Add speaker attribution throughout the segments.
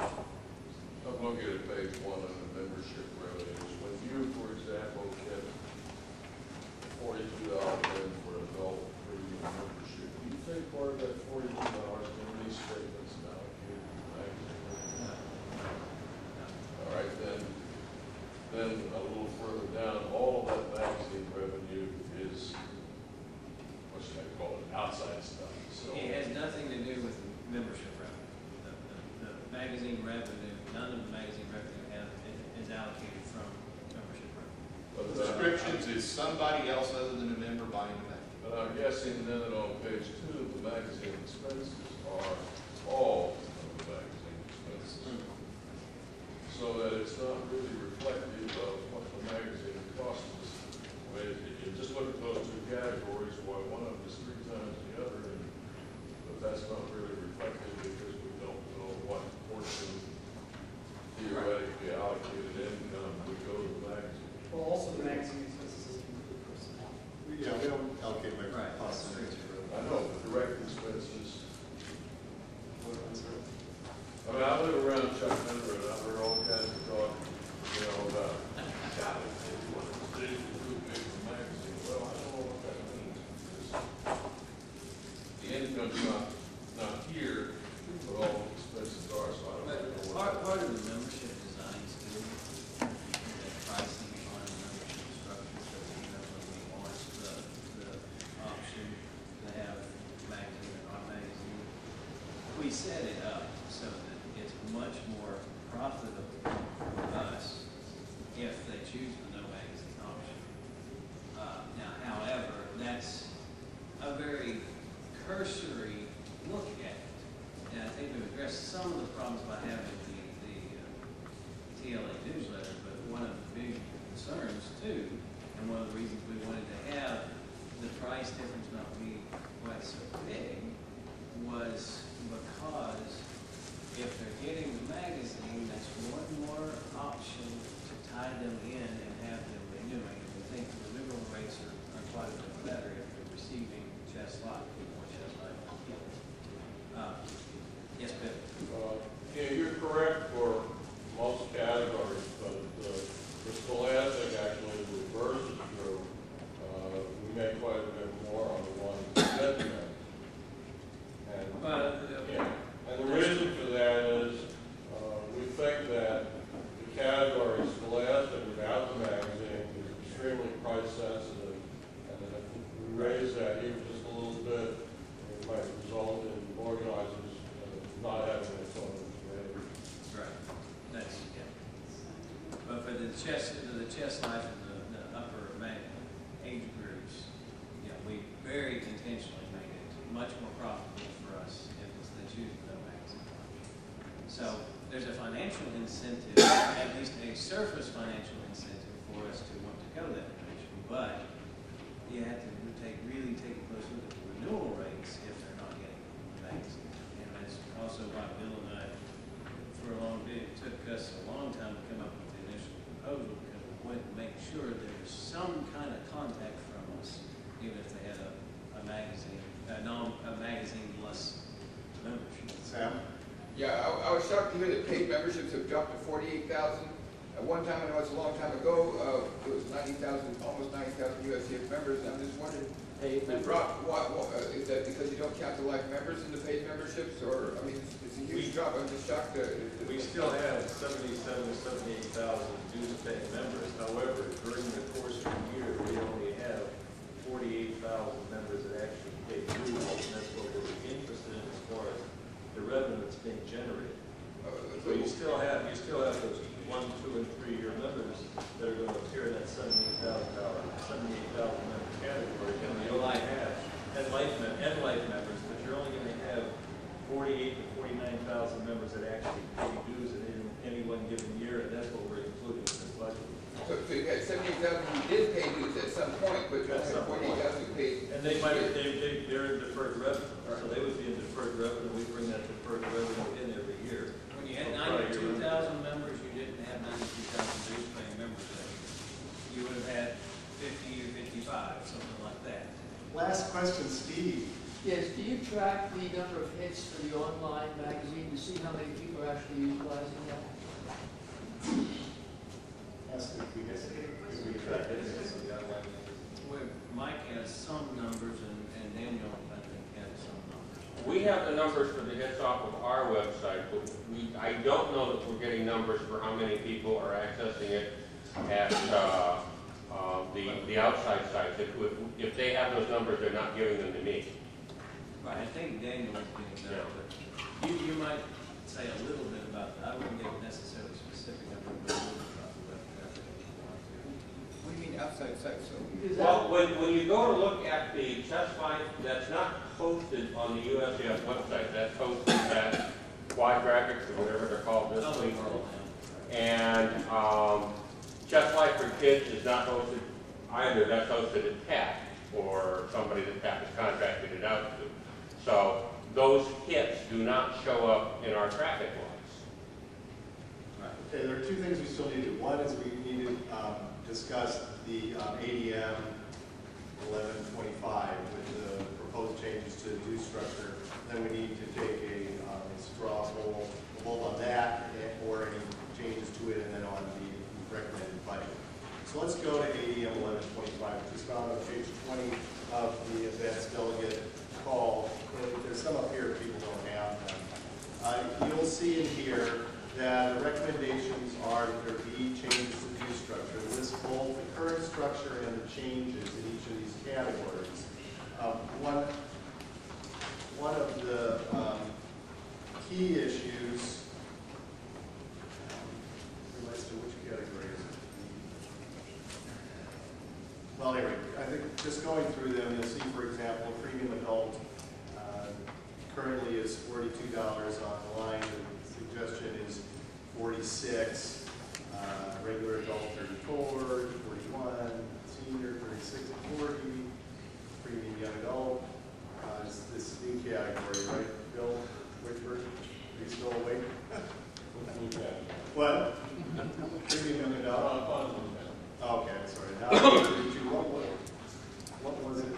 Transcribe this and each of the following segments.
Speaker 1: I'm looking at page 1 of the membership revenues. When you, for example, get $42 in for adult premium membership, do you take part of that $42 in these statements and allocate it to the magazine? All right, then a little further down, all of that magazine revenue is, what should I call it, outside stuff. So
Speaker 2: it has nothing to do with membership revenue. The magazine revenue, none of the magazine revenue is allocated from membership revenue.
Speaker 3: Subscriptions is somebody else other than a member buying the magazine.
Speaker 1: But I'm guessing then that on page 2, the magazine expenses are all of the magazine expenses. So that it's not really reflective of what the magazine costs us. I mean, if you just look at those two categories, why one of them is 3 times the other, but that's not really reflective because we don't know what portion theoretically allocated income would go to the magazine.
Speaker 4: Well, also the magazine expenses include personnel.
Speaker 5: Yeah, we don't allocate my costs.
Speaker 1: I know, the direct expenses. I mean, I live around Chuck Denver, and I've heard all kinds of talk, about God, maybe one of the cities is too big for a magazine. Well, I don't know what that means, because the income's not here, but all the expenses are, so I don't really know what.
Speaker 2: Part of the membership designs too, the pricing on the membership structure, so when we launched the option to have magazine or not magazine, we set it up so that it's much more profitable for us if they choose the no magazine option. Now, however, that's a very cursory look at it. And I think we've addressed some of the problems by having the TLA newsletter, but one of the big concerns too, and one of the reasons we wanted to have the price difference not be quite so big was because if they're getting the magazine, that's one more option to tie them in and have them renewing. We think the renewal rates are quite a bit better if they're receiving just like more just like yes, Bill.
Speaker 1: Yeah, you're correct for most categories, but the Scholastic actually reverses through. We make quite a bit more on the ones that get the magazine. And the reason for that is we think that the category Scholastic without the magazine is extremely price sensitive, and that if we raise that even just a little bit, it might result in organizers not having their phone ready.
Speaker 2: Right. That's But for the chess life and the upper age groups, we very intentionally made it much more profitable for us if they choose the no magazine option. So there's a financial incentive, at least a surface financial incentive for us to want to go that direction. But you have to really take a close look at the renewal rates if they're not getting the magazine. And that's also why Bill and I, it took us a long time to come up with the initial proposal, because we wanted to make sure there was some kind of contact from us, even if they had a magazine-less membership.
Speaker 5: Sam?
Speaker 6: Yeah, I was shocked to hear that paid memberships have dropped to 48,000. At one time, I know it's a long time ago, it was 90,000, almost 90,000 USCF members, and I'm just wondering, the drop, is that because you don't count the life members in the paid memberships, or, I mean, it's a huge drop. I'm just shocked that
Speaker 7: we still have 77,000 to 78,000 dues paying members. However, during the course of the year, we only have 48,000 members that actually pay dues, and that's what we're interested in as far as the revenue that's being generated. So you still have those 1, 2, and 3 year members that are going to appear in that $78,000 member category, and you only have and life members, but you're only going to have 48,000 to 49,000 members that actually pay dues in any one given year, and that's what we're including in this budget.
Speaker 6: So you had 78,000 who did pay dues at some point, but you only had 48,000 who paid.
Speaker 7: And they're in deferred revenue, so they would be in deferred revenue. We bring that deferred revenue in every year.
Speaker 2: When you had 92,000 members, you didn't have 92,000 dues paying members that year. You would have had 50 or 55, something like that.
Speaker 5: Last question, Steve.
Speaker 8: Yes, do you track the number of hits for the online magazine to see how many people are actually utilizing that?
Speaker 5: Ask if we get, if we track it.
Speaker 2: Well, Mike has some numbers and Daniel, I think, has some numbers.
Speaker 9: We have the numbers for the hits off of our website, but I don't know that we're getting numbers for how many people are accessing it at the outside sites. If they have those numbers, they're not giving them to me.
Speaker 2: Right, I think Daniel was getting that, but you might say a little bit about that. I wouldn't get necessarily specific, I would a little bit about the web traffic if you want to.
Speaker 6: What do you mean outside sites? So
Speaker 8: Because
Speaker 9: Well, when you go to look at the chest life, that's not posted on the USDF website. That's posted at Quadratics or whatever they're called this week. And chest life for kids is not posted either. That's posted at TAP or somebody that TAP has contracted it out to. So those hits do not show up in our traffic logs.
Speaker 5: Okay, there are two things we still need to do. One is we need to discuss the ADM 1125 with the proposed changes to the due structure. Then we need to take a straw poll both on that or any changes to it and then on the recommended budget. So let's go to ADM 1125, which is found on page 20 of the advanced delegate call. There's some up here if people don't have them. You'll see in here that the recommendations are that there be changes to the due structure. List both the current structure and the changes in each of these categories. One of the key issues relates to which category is it? Well, anyway, I think just going through them, you'll see, for example, premium adult currently is $42 online. The suggestion is $46. Regular adult 34, 41, senior 36 to 40, premium young adult. It's this new category, right? Bill Whitford, are you still awake? What? Premium young adult? Okay, sorry. Now, what was it?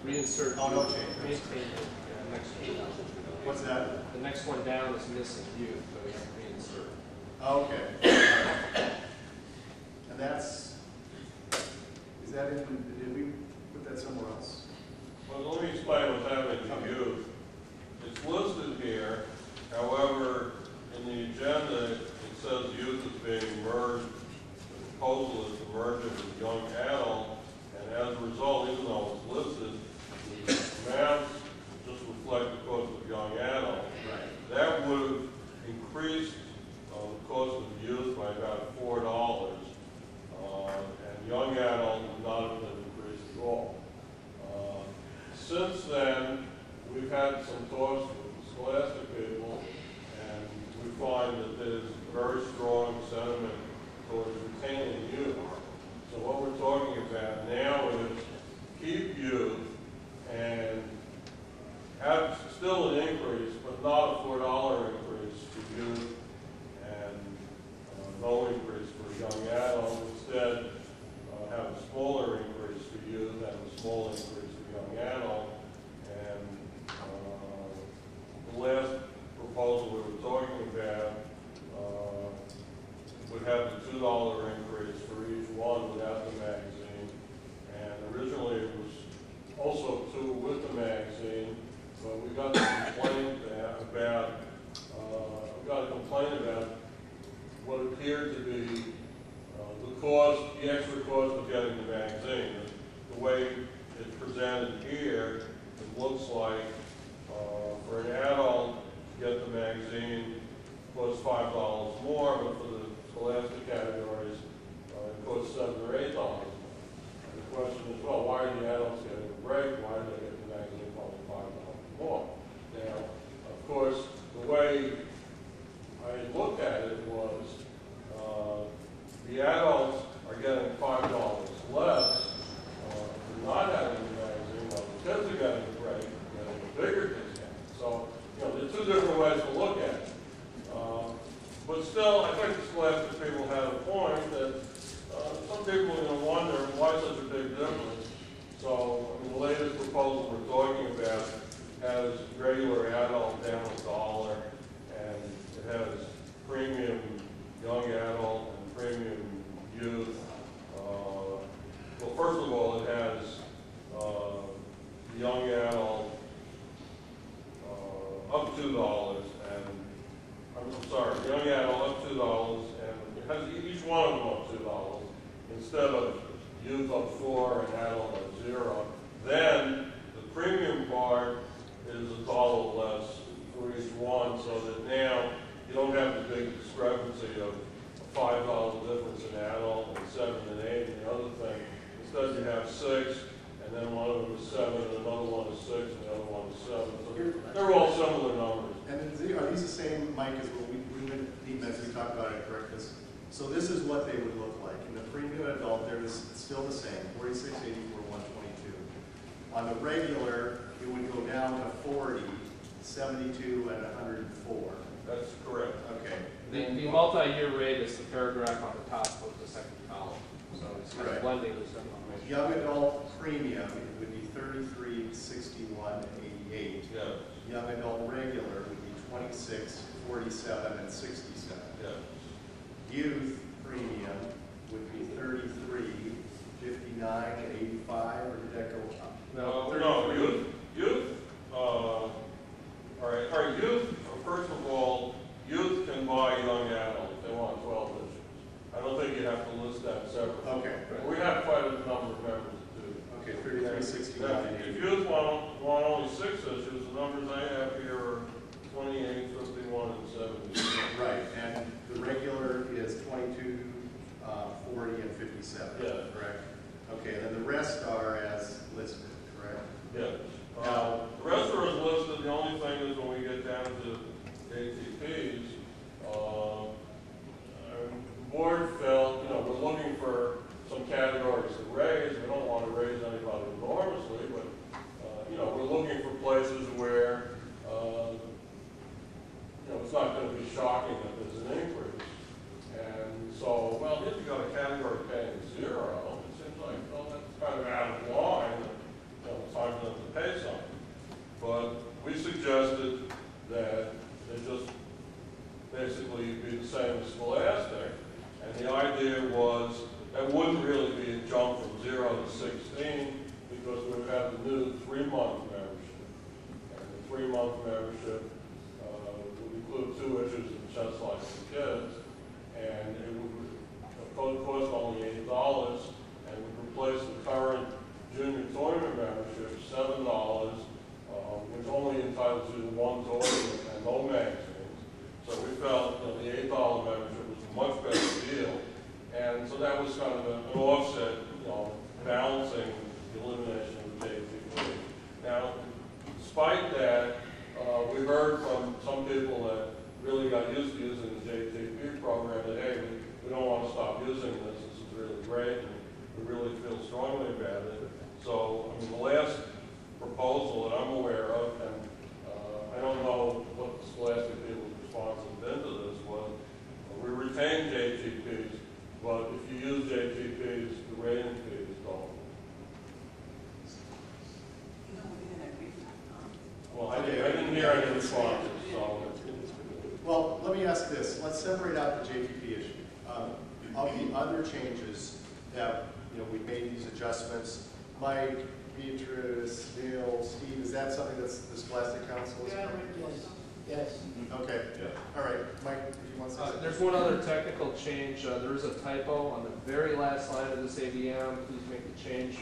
Speaker 4: Reinsert.
Speaker 5: Oh, no change.
Speaker 4: Maintain it. Yeah, next one down.
Speaker 5: What's that?
Speaker 4: The next one down is missing youth, so we have to reinsert.
Speaker 5: Okay. And that's, is that in, did we put that somewhere else?
Speaker 1: Well, let me explain what's happening to youth. It's listed here, however, in the agenda, it says youth is being merged. The proposal is to merge it with young adult, and as a result, even though it's listed, the maps just reflect the cost of young adult.
Speaker 5: Right.
Speaker 1: That would have increased the cost of youth by about $4, and young adult would not have been increased at all. Since then, we've had some talks with the Scholastic people, and we find that there's very strong sentiment towards retaining youth. So what we're talking about now is keep youth and have still an increase, but not a $4 increase for youth and no increase for young adult. Instead, have a smaller increase for youth and a small increase for young adult. And the last proposal we were talking about would have the $2 increase for each one without the magazine. And originally it was also $2 with the magazine, but we got a complaint about what appeared to be the extra cost of getting the magazine. The way it's presented here, it looks like for an adult to get the magazine costs $5 more, but for the Scholastic categories, it costs $7 or $8 more. And the question is, well, why are the adults getting a break? Why do they get the magazine only $5 more? Now, of course, the way I looked at it was the adults are getting $5 less for not having the magazine, while the kids are getting a break, getting a bigger discount. So, there are two different ways to look at it. But still, I think the Scholastic people had a point that some people are going to wonder why such a big difference. So, the latest proposal we're talking about has regular adult down $1, and it has premium young adult and premium youth. Well, first of all, it has young adult up $2, and I'm sorry, young adult up $2, and it has each one of them up $2 instead of youth up 4 and adult up 0. Then the premium part is $1 less for each one, so that now you don't have the big discrepancy of a $5 difference in adult and 7 and 8 and the other thing. Instead, you have 6, and then one of them is 7, and another one is 6, and the other one is 7. So they're all similar numbers.
Speaker 5: And then, are these the same, Mike, as what we as we talked about at breakfast? So this is what they would look like. In the premium adult, there is still the same, 46, 84, 122. On the regular, it would go down to 40, 72, and 104.
Speaker 1: That's correct.
Speaker 5: Okay.
Speaker 4: The multi-year rate is the paragraph on the top of the second column. So it's kind
Speaker 5: Right.
Speaker 4: of blending those information.
Speaker 5: Young adult premium, it would be 33, 61, 88.
Speaker 1: Yeah,
Speaker 5: Young adult regular would be 26, 47, and 67.
Speaker 1: yeah.
Speaker 5: Youth premium would be 33, 59, 85, or did that go up?
Speaker 1: No, youth, all right, youth, first of all, youth can buy young adult if they want 12 issues. I don't think you have to list that separately.
Speaker 5: Okay.
Speaker 1: We have quite a number of members that do.
Speaker 5: Okay, 33, 69,
Speaker 1: If youth want only 6 issues, the numbers I have here are 28, 51, and 70.
Speaker 5: Right, and the regular is 22, 40, and 57.
Speaker 1: Yeah.
Speaker 5: Correct? Okay, then the rest are as listed, correct?
Speaker 1: Yes. The rest are as listed. The only thing is when we get down to ATPs, the board felt, we're looking for some categories to raise. We don't want to raise anybody enormously, but, we're looking for places where, it's not going to be shocking that there's an increase. And so, well, if you got a category paying 0, it seems like, well, that's kind of out of line. It's time for them to pay something. But we suggested that it just basically be the same as Scholastic. And the idea was that wouldn't really be a jump from 0 to 16 because we would have the new 3-month membership. And the 3-month membership would include 2 issues of Just Like the Kids. And it would cost only $8 and would replace the current junior tournament membership, $7, which only entitles you to 1 tournament and no magazines. So we felt that the $8 membership was a much better deal. And so that was kind of an offset, balancing the elimination of the JTP. Now, despite that, we heard from some people that really got used to using the JTP program that, hey, we don't want to stop using this. This is really great, and we really feel strongly about it. So, the last proposal that I'm aware of, and I don't know what the Scholastic people's response has been to this, was we retain JTPs, but if you use JTPs, the rating fees don't. Well, I didn't hear any responses, so.
Speaker 5: Well, let me ask this. Let's separate out the JTP issue. Of the other changes that, we made these adjustments, Mike, Beatrice, Neil, Steve, is that something that's the Scholastic Council is covering?
Speaker 8: Yes.
Speaker 5: Okay. All right, Mike, if you want to say something.
Speaker 4: There's one other technical change. There is a typo on the very last line of this ADM. Please make the change.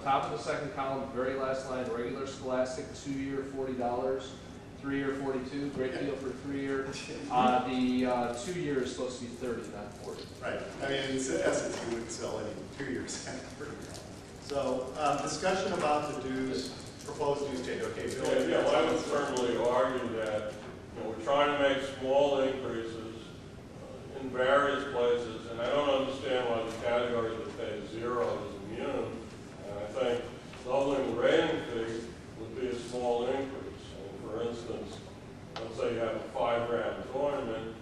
Speaker 4: Top of the second column, very last line, regular Scholastic, 2-year, $40, 3-year, $42. Great deal for 3-year. The 2-year is supposed to be 30, not 40.
Speaker 5: Right. I mean, in essence, you wouldn't sell any 2-years. So, discussion about the dues, proposed dues change. Okay, Bill.
Speaker 1: Yeah, well, I would certainly argue that we're trying to make small increases in various places, and I don't understand why the category that pays 0 is immune. And I think doubling the rating fee would be a small increase. And for instance, let's say you have a 5-round tournament,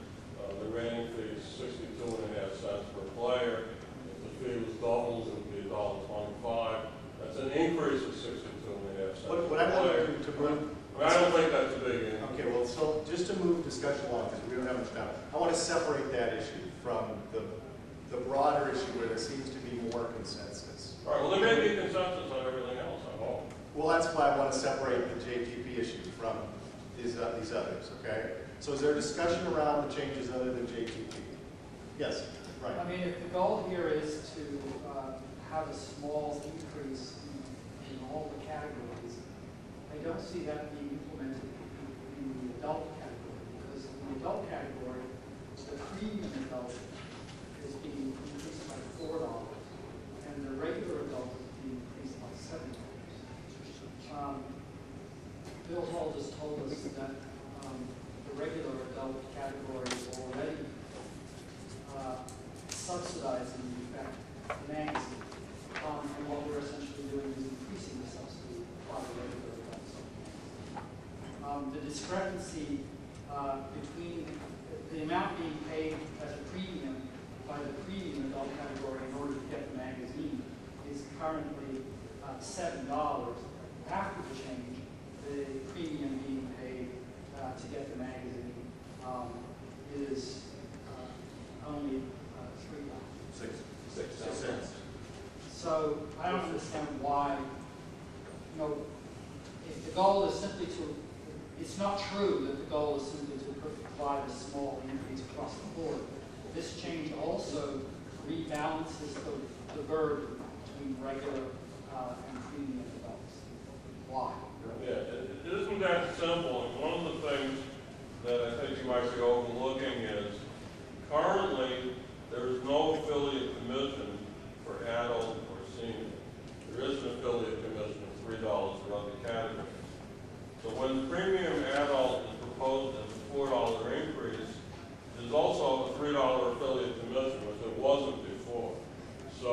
Speaker 1: the rating fee is 62.5 cents per player. If the fee was doubled, it would be $1.25. That's an increase of 62.5 cents
Speaker 5: What
Speaker 1: per
Speaker 5: I
Speaker 1: player.
Speaker 5: want to to separate that issue from the broader issue where there seems to be more consensus.
Speaker 9: All right, well, there may be consensus on everything else, I hope.
Speaker 5: Well, that's why I want to separate the JTP issue from these others, okay? So is there discussion around the changes other than JTP? Yes, right.
Speaker 10: I mean, if the goal here is to have a small increase in all the categories, I don't see that being implemented in the adult category, because in the adult category, the premium adult is being increased by $4, and the regular adult is being increased by $7. Bill Hall just told us that the regular adult category is already subsidizing, in fact, the magazine. And what we're essentially doing is increasing the subsidy by the regular adults. The discrepancy between the amount being paid as a premium by the premium adult category in order to get the magazine is currently $7. After the change, the premium being paid to get the magazine is only $3.
Speaker 7: $6 cents.
Speaker 10: So I don't understand why, if the goal is simply to, it's not true that the goal is simply to provide a small increase across the board. This change also rebalances the burden between regular and premium adults. Why?
Speaker 9: Yeah, it isn't that simple, and one of the things that I think you might be overlooking is currently there is no affiliate commission for adult or senior. There is an affiliate commission of $3 for other categories. So when the premium adult is proposed as a $4 increase, there's also a $3 affiliate commission, which there wasn't before. So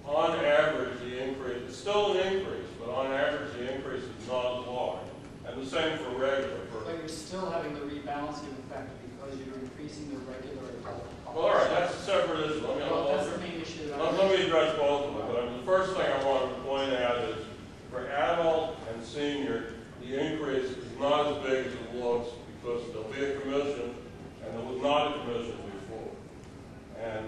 Speaker 9: on average, the increase, it's still an increase, but on average, the increase is not as large. And the same for regular.
Speaker 10: But you're still having the rebalancing effect because you're increasing the regular adult cost.
Speaker 9: Well, all right, that's a separate issue.
Speaker 10: Well, that's the main issue.
Speaker 9: Let me address both of them. But the first thing I want to point out is for adult and senior, the increase is not as big as it looks because there'll be a commission, and there was not a commission before. And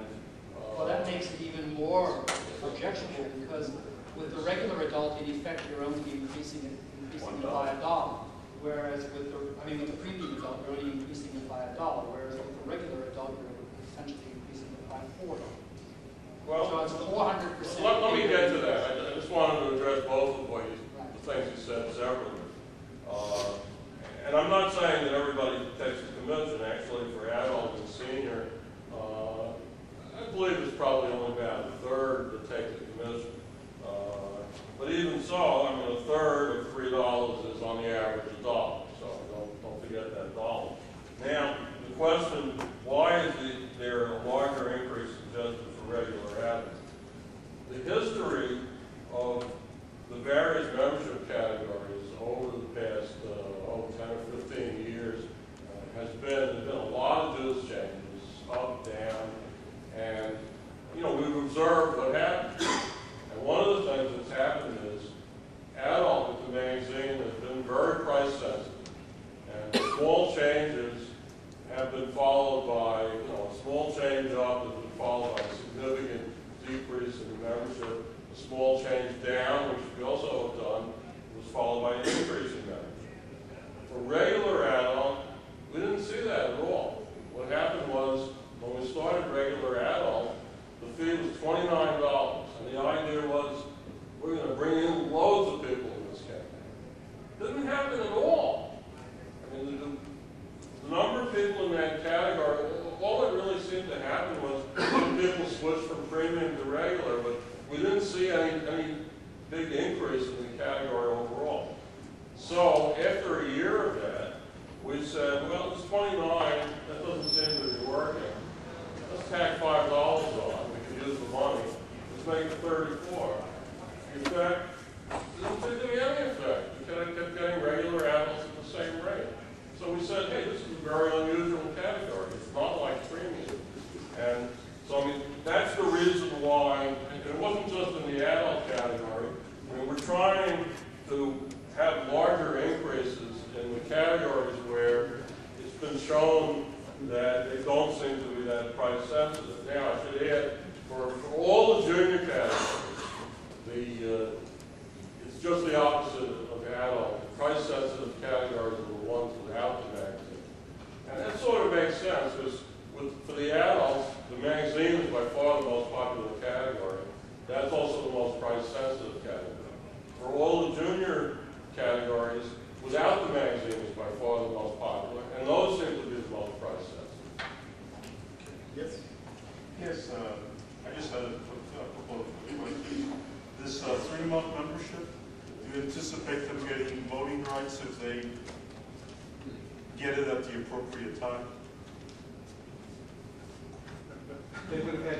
Speaker 10: well, that makes it even more objectionable because with the regular adult, in effect, you're only increasing it by $1. Whereas with the premium adult, you're only increasing it by $1. Whereas with the regular adult, you're essentially increasing it by $4.
Speaker 9: well,
Speaker 10: So it's 400%.
Speaker 9: let me get to that. I just wanted to address both of the things you said separately. And I'm not saying that everybody takes a commission. Actually, for adult and senior, I believe it's probably only about a third that take the commission. But even so, a third of $3 is on the average $1. So don't forget that $1. Now, the question, why is there a larger increase suggested for regular adults? The history of the various membership categories over the past 10 or 15 years there's been a lot of dues changes, up, down, and we've observed what happened. And one of the things that's happened is adult with the magazine has been very price sensitive, and small changes have been followed by a small change up has been followed by a significant decrease in the membership. A small change down, which we also have done, was followed by an increase in membership. For regular adult, we didn't see that at all. What happened was, when we started regular adult, the fee was $29, and the idea was, we're going to bring in loads of people in this campaign. Didn't happen at all. The number of people in that category, all that really seemed to happen was some people switched from premium to regular, but we didn't see any big increase in the category overall. So after a year of that, we said, well, it's 29, that doesn't seem to be working. Let's tack $5 on, we can use the money. Let's make it 34. In fact, it didn't seem to be any effect. We kept getting regular adults at the same rate. So we said, hey, this is a very unusual category. It's not like premium. And so, that's the reason why, and it wasn't just in the adult category. We're trying they don't seem to be that price sensitive. Now, I should add, for all the junior categories, it's just the opposite of the adult. The price sensitive categories are the ones without the magazine. And that sort of makes sense, because for the adults, the magazine is by far the most popular category. That's also the most price sensitive category. For all the junior categories, without the magazine is by far the most popular, and those seem to be the most price sensitive.
Speaker 5: Yes?
Speaker 11: Yes, I just had a couple of questions. This 3-month membership, do you anticipate them getting voting rights if they get it at the appropriate time?
Speaker 4: They would have had,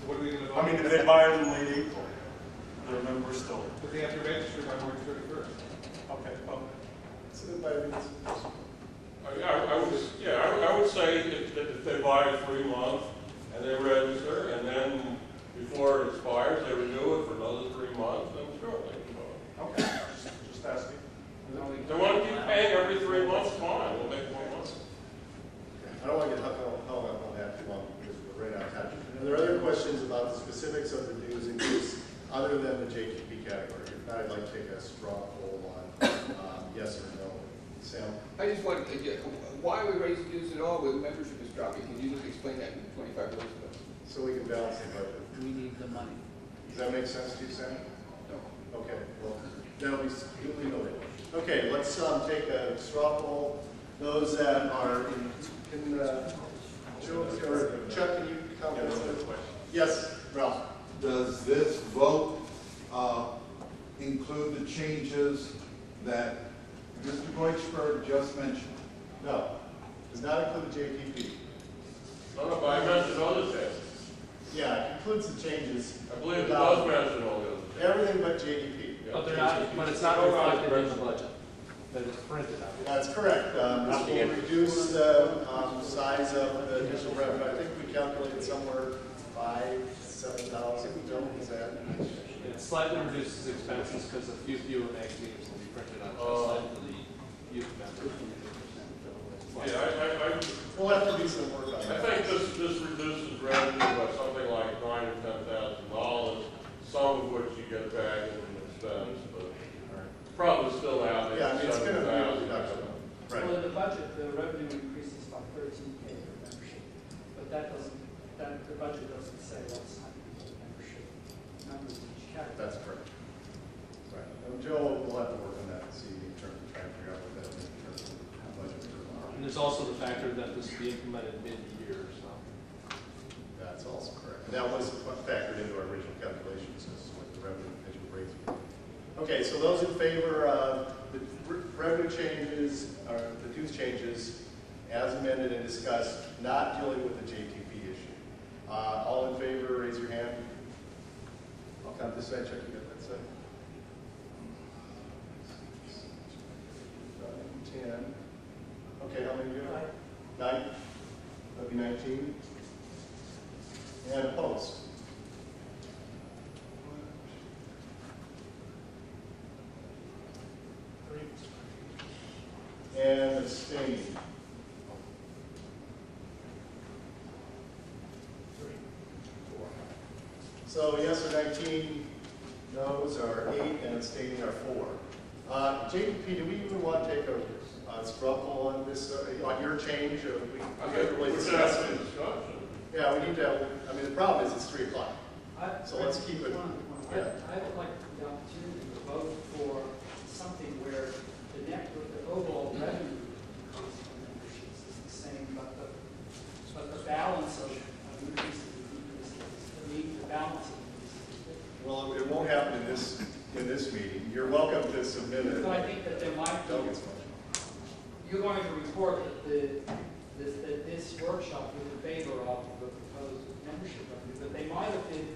Speaker 4: what are we going to vote?
Speaker 11: I mean, if they buy it in late April, they're members still.
Speaker 4: But they have to register by March 31st.
Speaker 11: Okay, well,
Speaker 5: So then by means,
Speaker 1: I would say if they buy a 3 month and they register, and then before it expires, they renew it for another 3 months, then sure, they can vote.
Speaker 11: okay, just asking.
Speaker 1: If they want to keep paying every 3 months, fine, we'll make more money.
Speaker 5: I don't want to get hung up on that too long because we're right out of time. Are there other questions about the specifics of the dues in case other than the JTP category? If not, I'd like to take a straw poll on yes or no. Sam?
Speaker 6: I just wanted to get, why are we raising dues at all with membership is dropping? Can you just explain that in 25 minutes?
Speaker 5: So we can balance the budget.
Speaker 8: We need the money.
Speaker 5: Does that make sense to you, Sam?
Speaker 6: No.
Speaker 5: Okay, well, that'll be duly noted. Okay, let's take a straw poll. Those that are in Joe, or Chuck, can you comment on this? Yes, Ralph.
Speaker 12: Does this vote include the changes that Mr. Deutschberg just mentioned?
Speaker 5: No, does not include the JTP.
Speaker 1: No, but I mentioned other things.
Speaker 5: Yeah, it includes the changes.
Speaker 1: I believe it does mention all those.
Speaker 5: Everything but JDP.
Speaker 4: But they're not, but it's not reflected in the budget. That is printed out.
Speaker 5: That's correct. This will reduce the size of the initial revenue. I think we calculated somewhere 5,000 to 7,000. Bill, is that?
Speaker 4: It slightly reduces expenses because a few fewer magazines will be printed on just like the youth members.
Speaker 1: Yeah,
Speaker 5: We'll have to do some work on
Speaker 1: I
Speaker 5: that.
Speaker 1: think this reduces revenue by something like $9,000 or $10,000, some of which you get back in expense, but probably still out there.
Speaker 5: Yeah, I mean, it's going to be a reduction. Right.
Speaker 10: Well, in the budget, the revenue increases by 13K for membership, but that doesn't, the budget doesn't say what's membership numbers in each category.
Speaker 5: That's correct. Right. Joe will have to work on that this evening in terms of trying to figure out what that means in terms of budget for tomorrow.
Speaker 4: And there's also the factor that this will be implemented mid-year, so.
Speaker 5: That's also correct. And that was factored into our original calculations as what the revenue potential rates would be. Okay, so those in favor of the revenue changes, or the dues changes, as amended and discussed, not dealing with the JTP issue. All in favor, raise your hand. I'll count this side, check you got that side. 10. Okay, how many do you have? 9. That'd be 19. And opposed? And abstaining. 3, 4. So yes are 19, no's are 8, and abstaining are 4. JDP, do we even want to take a straw poll on this, on your change? Or we haven't really discussed it. Yeah, we need to, I mean, the problem is it's 3 o'clock. So let's keep it. Yeah.
Speaker 10: I would like the opportunity to vote for something where the overall revenue cost of memberships is the same, but the balance of increases and decreases, the balance of increases.
Speaker 5: Well, it won't happen in this meeting. You're welcome to submit it.
Speaker 10: But I think that there might be, you're going to report that this workshop was in favor of the proposed membership revenue, but they might have been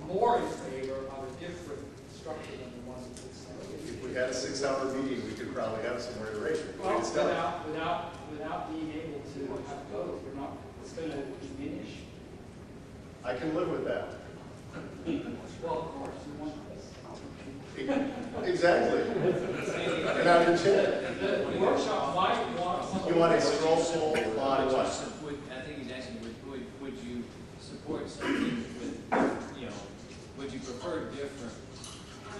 Speaker 10: more in favor of a different structure than the one that's
Speaker 5: If we had a 6-hour meeting, we could probably have some reiteration.
Speaker 10: well, without being able to have both, we're not, it's going to diminish.
Speaker 5: I can live with that.
Speaker 10: Well, of course, you want this.
Speaker 5: Exactly. And I'm in chat.
Speaker 10: The workshop might want
Speaker 5: You want a straw poll on what?
Speaker 2: I think he's asking, would you support something with, you know, would you prefer different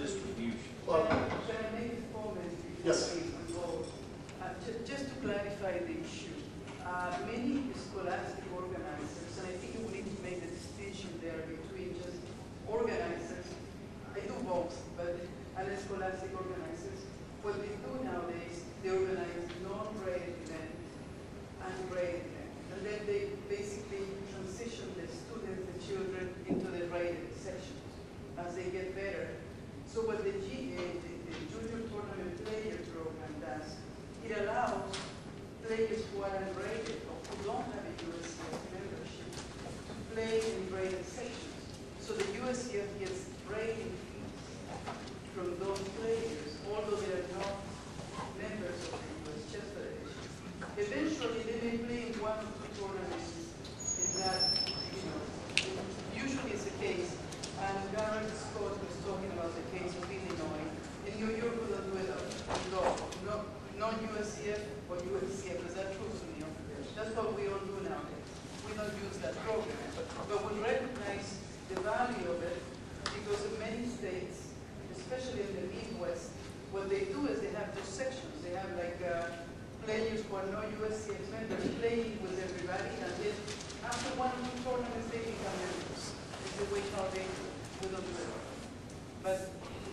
Speaker 2: distribution?
Speaker 5: Well,
Speaker 13: Can I make a comment before
Speaker 5: yes.
Speaker 13: we go? Just to clarify the issue, many scholastic organizers, and I think we need to make the distinction there between just organizers, I do both, but and scholastic organizers, what they do nowadays, they organize non-graded event and graded event. And then they basically transition the students, the children, into the graded sections as they get better. So what the Junior Tournament Player Program does, it allows players who are unrated or who don't have a USCF membership to play in graded sections. So the USCF gets rating fees from those players, although they are not members of the US Chess Federation. Eventually, they may play in one or two tournaments in that, you know, usually it's the case. And Garrett Scott was talking about the case of Illinois. In New York, we don't do it non-USCF or USCF. Is that true, Sunil? That's what we all do nowadays. We don't use that program. But we recognize the value of it because in many states, especially in the Midwest, what they do is they have those sections. They have like players who are not USCF members playing with everybody, and then after one or two tournaments, they become members. It's the way how they do. We don't do it. But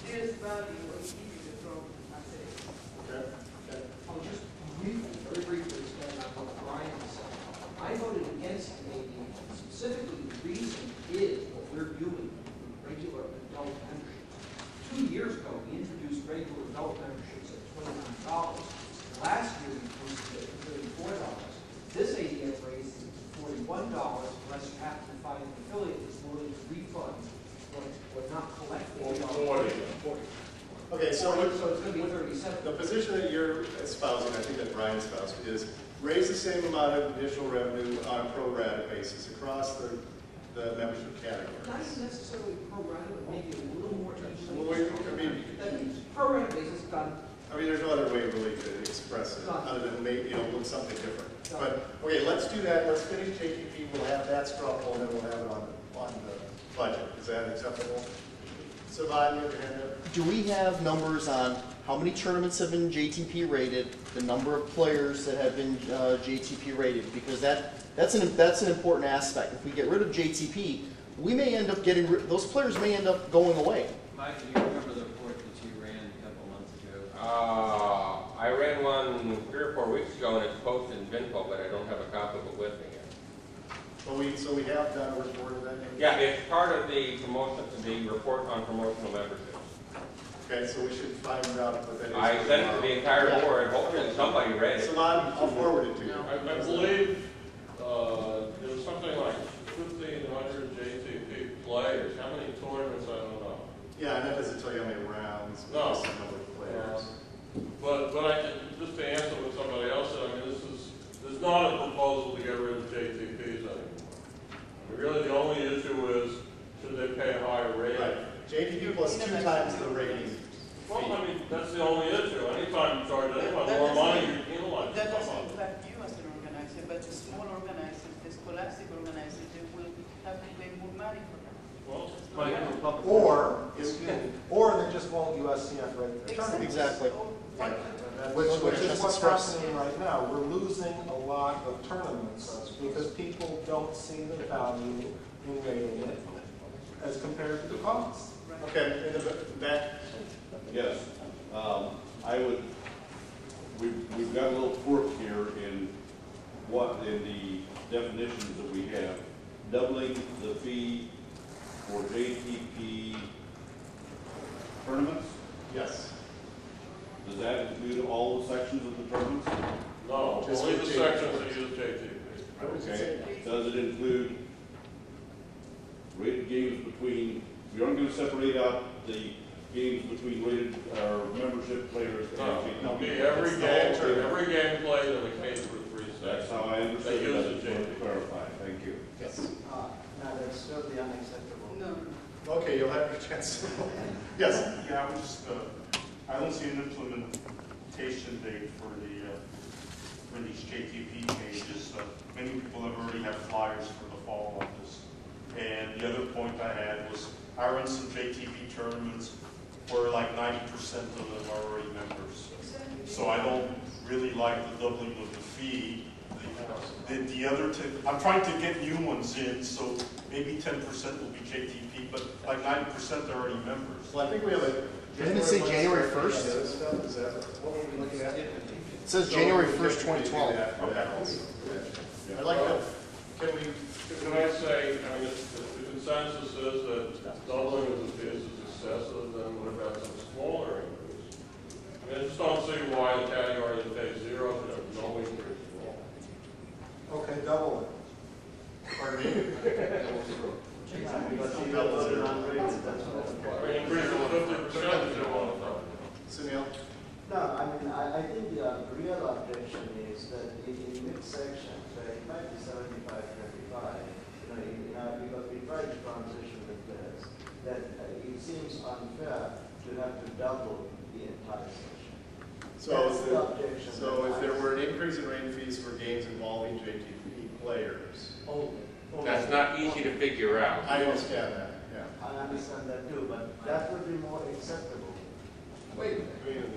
Speaker 13: there is value in keeping the program as it is.
Speaker 5: Okay. Okay.
Speaker 8: I'll just briefly, very briefly expand on what Brian said. I voted against the AD. Specifically, the reason is what we're doing with regular adult memberships. 2 years ago, we introduced regular adult memberships at $29. Last year, we boosted it to $34. This ADF raised it to $41, unless you happen to find an affiliate that's willing to refund or not collect $40.
Speaker 5: Okay, so
Speaker 8: So it's going to be 37.
Speaker 5: the position that you're espousing, I think that Brian espoused, is raise the same amount of additional revenue on a pro rata basis across the membership
Speaker 8: Not
Speaker 5: categories.
Speaker 8: necessarily pro rata, but maybe a little more
Speaker 5: Well, I mean,
Speaker 8: pro rata basis done.
Speaker 5: I mean, there's no other way really to express it, other than maybe, you know, look something different. But, okay, let's do that, let's finish JTP, we'll have that straw poll, and then we'll have it on the budget. Is that acceptable? Savan, you have your hand up?
Speaker 14: Do we have numbers on how many tournaments have been JTP rated, the number of players that have been JTP rated? Because that's an important aspect. If we get rid of JTP, we may end up getting those players may end up going away.
Speaker 2: Mike, do you remember the report that you ran a couple months ago?
Speaker 9: I ran one 3 or 4 weeks ago, and it's posted in Vinpo, but I don't have a copy of it with me yet.
Speaker 5: So we have done a report of that?
Speaker 9: Yeah, it's part of the promotion, the report on promotional memberships.
Speaker 5: Okay, so we should find out what that is.
Speaker 9: I sent it to the entire board, hopefully somebody read it.
Speaker 5: Savan, I'll forward it to you.
Speaker 1: I believe there was something like 1,500 JTP players. How many tournaments, I don't know.
Speaker 5: Yeah, and that doesn't tell you how many rounds,
Speaker 1: No.
Speaker 5: just the number of players.
Speaker 1: But just to answer what somebody else said, I mean, there's not a proposal to get rid of JTPs anymore. Really, the only issue is, should they pay a higher rate?
Speaker 5: Right. JTP plus 2 times the rating.
Speaker 1: Well, I mean, that's the only issue. Anytime you charge anyone more money, you penalize
Speaker 13: That doesn't
Speaker 1: someone.
Speaker 13: impact you as an organizer, but the small organizers, the scholastic organizers, they will have to pay more money for that.
Speaker 1: Well,
Speaker 15: Or they just won't USCF rate their tournament.
Speaker 14: Exactly.
Speaker 15: Which is what's happening right now. We're losing a lot of tournaments because people don't see the value in rating it as compared to the cost.
Speaker 5: Okay, in the back.
Speaker 16: Yes, we've got a little quirk here in the definitions that we have. Doubling the fee for JTP tournaments?
Speaker 5: Yes.
Speaker 16: Does that include all the sections of the tournaments?
Speaker 1: no,
Speaker 5: Just
Speaker 1: only the
Speaker 5: for
Speaker 1: sections that use JTP.
Speaker 16: Okay. Does it include rated games between, we aren't going to separate out the games between rated membership players and
Speaker 1: No,
Speaker 16: JTP?
Speaker 1: it'll be every game played in the K through 3
Speaker 16: That's
Speaker 1: section.
Speaker 16: how I understood
Speaker 1: They
Speaker 16: it.
Speaker 1: use
Speaker 16: I
Speaker 1: the
Speaker 16: just wanted to
Speaker 1: JTP.
Speaker 16: clarify. Thank you.
Speaker 5: Yes.
Speaker 10: No, that's totally unacceptable.
Speaker 13: No.
Speaker 5: Okay, you'll have your chance. Yes.
Speaker 11: Yeah, I don't see an implementation date for the for these JTP changes. Many people have already had flyers for the fall on this. And the other point I had was I run some JTP tournaments where like 90% of them are already members. So I don't really like the doubling of the fee. The other I'm trying to get new ones in, so maybe 10% will be JTP, but like 90% are already members.
Speaker 5: Well, I think we have a.
Speaker 14: Didn't it say January 1st?
Speaker 5: Is that what were we looking at?
Speaker 14: It says January 1st, 2012.
Speaker 5: I'd like to, can we?
Speaker 1: Can I say, I mean, if the consensus is that doubling of the fees is excessive, then what about some smaller increase? I mean, I just don't see why the category that pays zero should have no increase at all.
Speaker 15: Okay, double it.
Speaker 5: Pardon me?
Speaker 1: I mean, increase of 50% if you want to.
Speaker 5: Sunil?
Speaker 17: No, I mean, I think the real objection is that in mid-sections, where it might be 75-25, because we tried to transition with this, that it seems unfair to have to double the entire section.
Speaker 5: So if there were an increase in rate fees for games involving JTP players.
Speaker 9: That's not easy to figure out.
Speaker 5: I understand that, yeah.
Speaker 17: I understand that too, but that would be more acceptable.
Speaker 18: Wait a minute.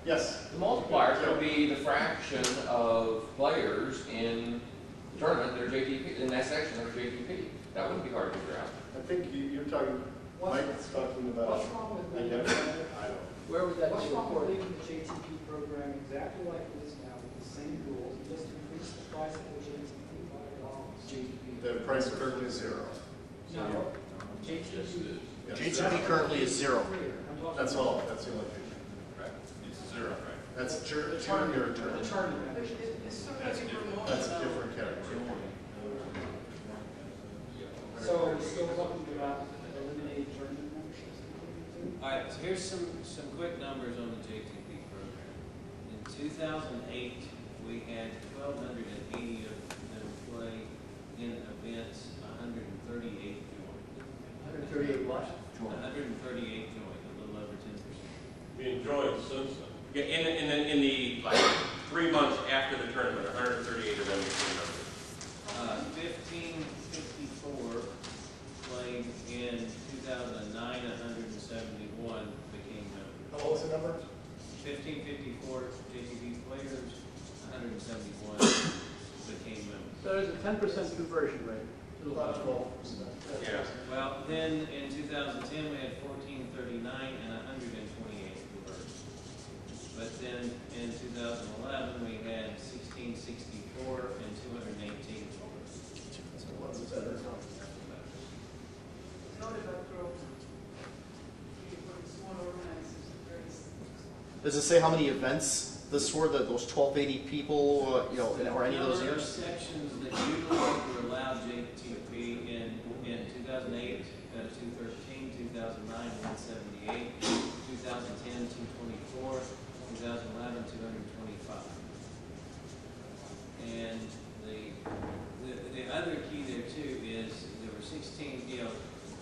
Speaker 5: Yes.
Speaker 18: The multiplier could be the fraction of players in the tournament that are JTP, in that section that are JTP. That wouldn't be hard to figure out.
Speaker 5: I think you're talking, Mike's talking about.
Speaker 10: What's wrong with
Speaker 5: I
Speaker 10: leaving,
Speaker 5: don't.
Speaker 10: where would that what's wrong with leaving the JTP program exactly like it is now with the same rules, and just increase the price of the JTP by $1?
Speaker 5: The price currently is zero.
Speaker 10: No, JTP.
Speaker 14: JTP currently is zero.
Speaker 5: That's all, that's the only thing.
Speaker 9: It's zero, right?
Speaker 5: That's tournament or tournament.
Speaker 10: The tournament.
Speaker 5: That's a different category.
Speaker 10: So are we still talking about eliminating tournament memberships?
Speaker 2: All right, so here's some quick numbers on the JTP program. In 2008, we had 1,280 of them play in events, 138 joined.
Speaker 14: 138 what?
Speaker 2: 138 joined, a little over 10%.
Speaker 1: Being joined since then.
Speaker 9: Yeah, in the like 3 months after the tournament, 138 of them became members.
Speaker 2: 1554 played in 2009, 171 became members.
Speaker 5: What was the number?
Speaker 2: 1554 JTP players, 171 became members.
Speaker 10: So there's a 10% conversion rate.
Speaker 5: About 12%.
Speaker 9: Yeah.
Speaker 2: Well, then in 2010 we had 1439 and 128 converted. But then in 2011 we had 1664 and 218 converted.
Speaker 13: It's not about growth. For the small organizers, very
Speaker 14: Does it say how many events this were, that those 1,280 people, or any of those
Speaker 2: Number of
Speaker 14: years?
Speaker 2: sections that usually were allowed JTP in 2008, 213, 2009, 178, 2010, 224, 2011, 225. And the other key there too is there were 16,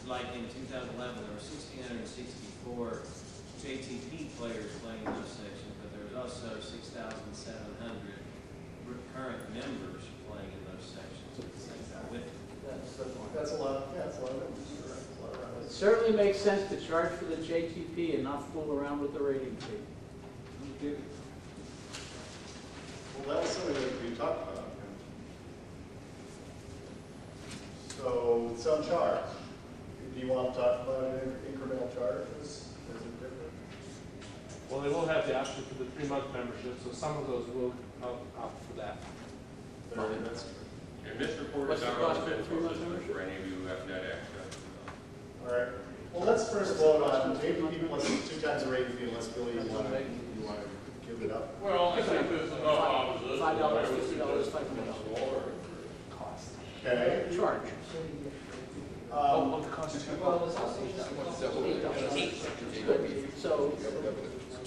Speaker 2: like in 2011, there were 1,664 JTP players playing those sections, but there was also 6,700 current members playing in those sections at the same time with
Speaker 5: That's a lot, yeah, it's a lot of numbers. You're right. It's a lot of numbers.
Speaker 10: It certainly makes sense to charge for the JTP and not fool around with the rating fee.
Speaker 5: Well, that was something that we talked about. So, some charge. Do you want to talk about an incremental charge? Is it different?
Speaker 4: Well, they will have the option for the 3-month membership, so some of those will opt for that.
Speaker 5: That's true.
Speaker 9: And this report is not on the for any of you who have net access.
Speaker 5: All right. Well, let's first vote on JPP plus 2 times the rate fee. Let's really you want to give it up.
Speaker 1: Well, I think there's enough opposition.
Speaker 10: $5, $50, $500.
Speaker 5: Okay.
Speaker 10: Charge.
Speaker 5: Um,
Speaker 10: the Constitution. Well, it's also $8. So,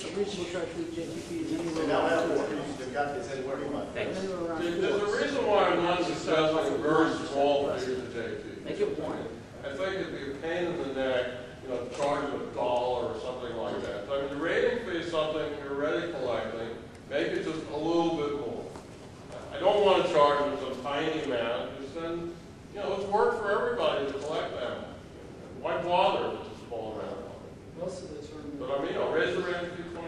Speaker 10: a reasonable charge for the JTP is
Speaker 5: so
Speaker 10: anywhere
Speaker 5: now that
Speaker 10: around
Speaker 5: they've got this anywhere you want.
Speaker 1: There's a reason why I'm not suggesting a very small fee to JT.
Speaker 10: Make it 1.
Speaker 1: I think it'd be a pain in the neck, charge them $1 or something like that. I mean, the rating fee is something you're already collecting, make it just a little bit more.
Speaker 9: charge them some tiny amount, because then, you know, it's work for everybody to collect them. Why bother with a small amount?
Speaker 10: Most of the tournaments.
Speaker 9: But I mean, I'll raise the rent to 25%.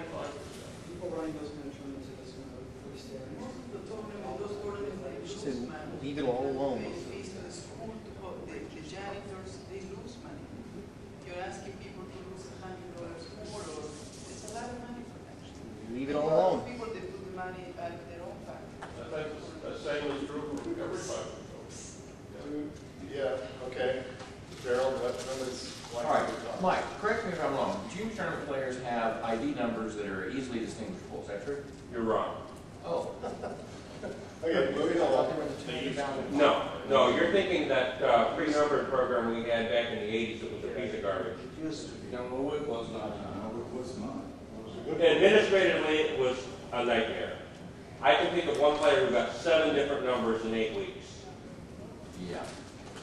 Speaker 10: People running those kind of tournaments are just going to freestyle.
Speaker 13: Most of the tournament, those tournaments, they
Speaker 14: She
Speaker 13: lose
Speaker 14: said,
Speaker 13: money.
Speaker 14: leave it all alone.
Speaker 13: They fees to the school, the janitors, they lose money. You're asking people to lose $100 more, or it's a lot of money for them.
Speaker 14: Leave it all
Speaker 13: A lot
Speaker 14: alone.
Speaker 13: of people, they put the money out of their own pocket.
Speaker 9: I think the same is true for everybody.
Speaker 5: Yeah, okay. Gerald, what numbers?
Speaker 18: All right, Mike, correct me if I'm wrong. Junior tournament players have ID numbers that are easily distinguishable. Is that true?
Speaker 9: You're wrong.
Speaker 18: Oh.
Speaker 5: Okay, moving on.
Speaker 9: No, you're thinking that pre-numbered program we had back in the 80s, it was a piece of garbage.
Speaker 12: It used to be.
Speaker 18: No, well, it was not.
Speaker 12: No, it was not. It was a good.
Speaker 9: Administratively, it was a nightmare. I can think of one player who got 7 different numbers in 8 weeks.
Speaker 18: Yeah.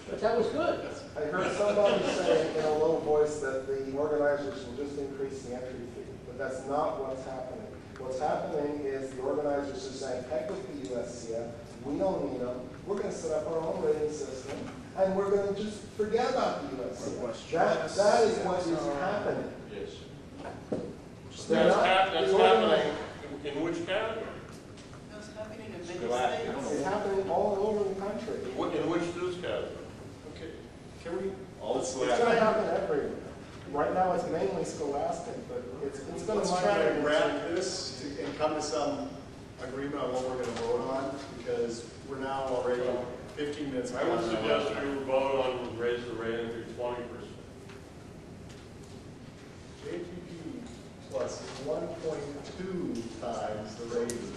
Speaker 10: But that was good.
Speaker 15: I heard somebody say in a low voice that the organizers will just increase the entry fee, but that's not what's happening. What's happening is the organizers are saying, heck with the USCF, we don't need them, we're going to set up our own rating system, and we're going to just forget about the USCF. That is what is happening.
Speaker 9: Yes.
Speaker 15: They're
Speaker 9: That's,
Speaker 15: not-
Speaker 9: that's
Speaker 15: the
Speaker 9: happening in which category?
Speaker 13: That's happening in many
Speaker 9: Scholastic.
Speaker 13: states.
Speaker 15: It's happening all over the country.
Speaker 9: In which news category?
Speaker 5: Okay, can we?
Speaker 15: It's going to happen everywhere. Right now, it's mainly scholastic, but it's going
Speaker 5: Let's
Speaker 15: to
Speaker 5: try to
Speaker 15: migrate.
Speaker 5: wrap this and come to some agreement on what we're going to vote on, because we're now already 15 minutes.
Speaker 9: I would
Speaker 5: behind.
Speaker 9: suggest you vote on raise the rating to 20%.
Speaker 5: JPP plus 1.2 times the rating fee.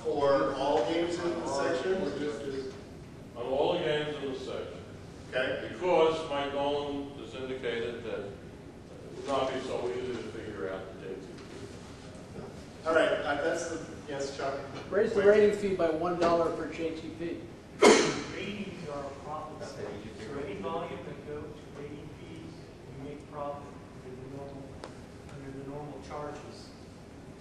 Speaker 5: For all games in the section?
Speaker 9: On all the games in the section.
Speaker 5: Okay.
Speaker 9: Because Mike Nolan has indicated that it would not be so easy to figure out the JTP.
Speaker 5: All right, that's the, yes, Chuck?
Speaker 10: Raise the rating fee by $1 per JTP.
Speaker 19: Ratings are a profit center. So any volume that go to rating fees, you make profit under the normal charges.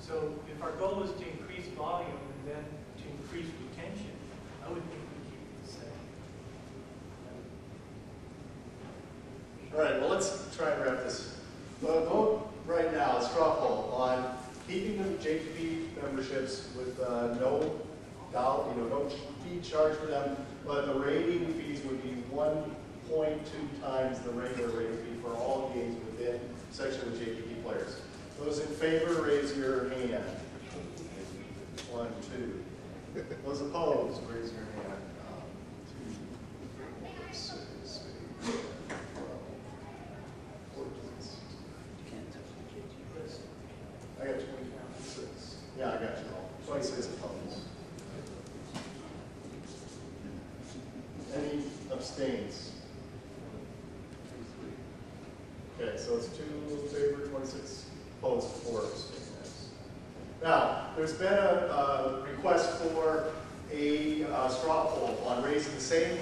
Speaker 19: So if our goal is to increase volume and then to increase retention, I would think we keep it the same.
Speaker 5: All right, well, let's try and wrap this. Vote right now, straw poll, on keeping the JTP memberships with no fee charged for them, but the rating fees would be 1.2 times the regular rating fee for all games within section of JTP players. Those in favor, raise your hand. 1, 2. Those opposed, raise your hand. 2, 4, 6, 8, 12, 14. I got 26. Yeah, I got you all. 26 opposed. Any abstains? Okay, so it's 2 in favor, 26 opposed, 4 abstains. Now, there's been a request for a straw poll on raising the same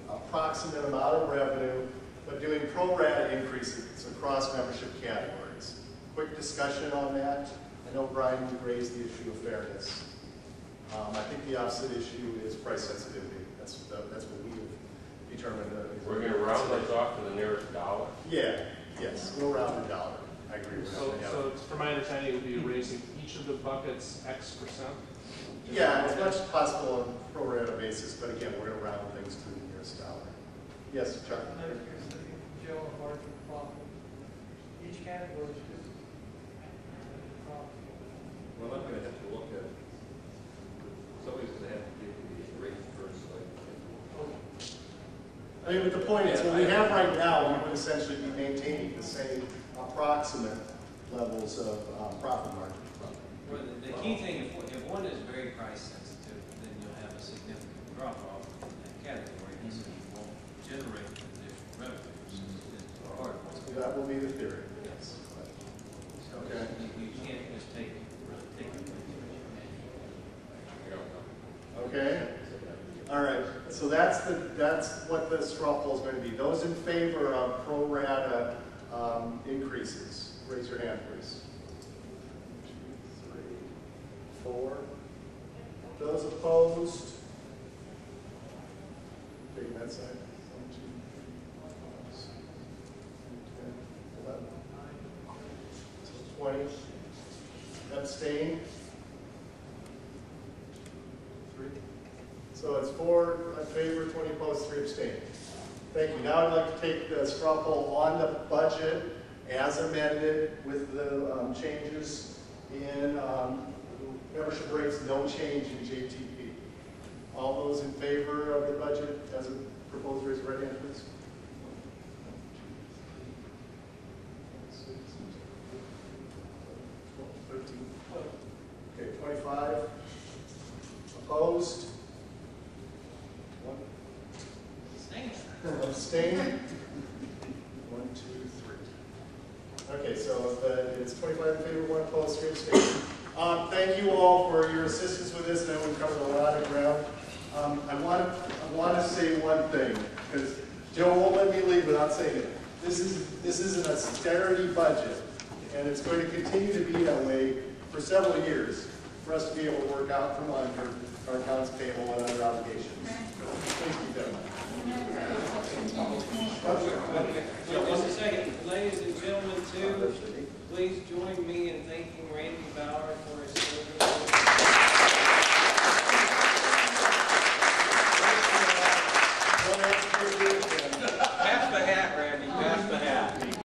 Speaker 5: approximate amount of revenue, but doing pro rata increases across membership categories. Quick discussion on that. I know, Brian, you raised the issue of fairness. I think the opposite issue is price sensitivity. That's what we have determined.
Speaker 9: We're going to round this off to the nearest dollar?
Speaker 5: Yeah, yes, we'll round the dollar. I agree with that. Yeah.
Speaker 4: So from my understanding, it would be raising each of the buckets X%?
Speaker 5: Yeah, as much as possible on a pro rata basis, but again, we're going to round things to the nearest dollar. Yes, Chuck?
Speaker 19: Joe, a margin profit. Each category is just profit.
Speaker 7: Well, I'm going to have to look at, somebody's going to have to give the rate first,
Speaker 5: I mean, but the point is, what we have right now, we would essentially be maintaining the same approximate levels of profit margin.
Speaker 2: Well, the key thing, if one is very price sensitive, then you'll have a significant drop off in that category, and so you won't generate additional revenues. Is part of what's
Speaker 5: That will be the theory, yes.
Speaker 2: So
Speaker 5: Okay.
Speaker 2: you can't just take it.
Speaker 5: Okay? All right, so that's what the straw poll is going to be. Those in favor of pro rata increases, raise your hand, please. 2, 3, 4.
Speaker 15: Those opposed? Okay, that side. 1, 2, 3, 4, 5, 6, 10, 11. So 20. Abstain? 3. So it's 4 in favor, 20 opposed, 3 abstain. Thank you. Now I'd like to take the straw poll on the budget as amended with the changes in membership rates, no change in JTP. All those in favor of the budget as a proposed, raise your right hand, please. 12, 13. Okay, 25. Opposed? 1. Abstain? 1, 2, 3. Okay, so it's 25 in favor, 1 opposed, 3 abstain. Thank you all for your assistance with this. I know we've covered a lot of ground. I want to say one thing, because Joe won't let me leave without saying it. This is an austerity budget, and it's going to continue to be that way for several years for us to be able to work out from under our accounts payable and other obligations. Please keep that in mind.
Speaker 2: Just a second, ladies and gentlemen, too, please join me in thanking Randy Bauer for his service.